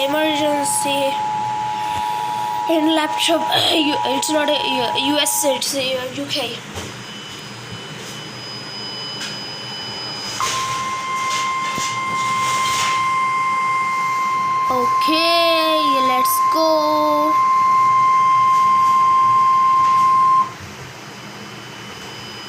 emergency in laptop. It's not a US, it's a UK. Okay, let's go.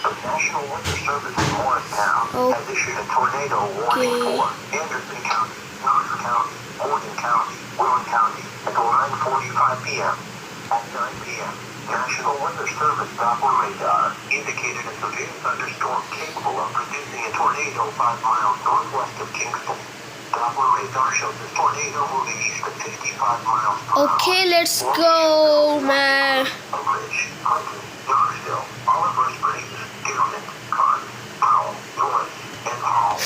The National Weather Service in Morristown has issued a tornado warning for Anderson County, Knox County, Morgan County, Warren County until 9:45 p.m. At 9 p.m., National Weather Service Doppler radar indicated a severe thunderstorm capable of producing a tornado 5 miles northwest of Kingston. Doppler radar shows this tornado moving east at 55 miles per hour. Okay, let's go, man. Ridge, Hunton, Knoxville, Oliver Springs, Gilman, Conn, Powell, Norris, and Hall.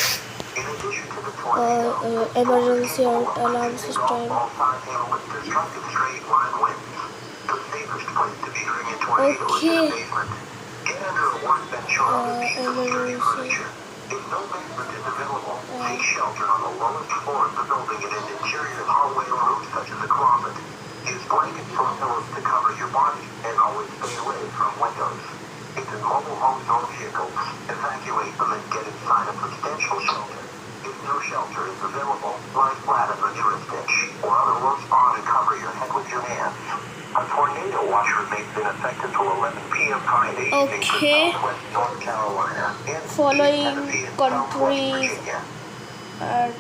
In addition to the tornado, Emergency alarm system. all 5 hail with destructive straight line winds. The safest place to be during a tornado is in a basement. Get under a workbench or on a piece of sturdy furniture. If no basement is available, seek shelter on the lowest floor of the building in an interior hallway or room such as a closet. Use blankets or pillows to cover your body and always stay away from windows. If in mobile homes or vehicles, evacuate them and get inside a substantial shelter. If no shelter is available, lie flat in the nearest ditch or on a low spot and cover your head with your hands. A tornado watch remains in effect until 11 p.m. Friday evening for Southwest North Carolina and Following East Tennessee and Southwest countries Virginia. are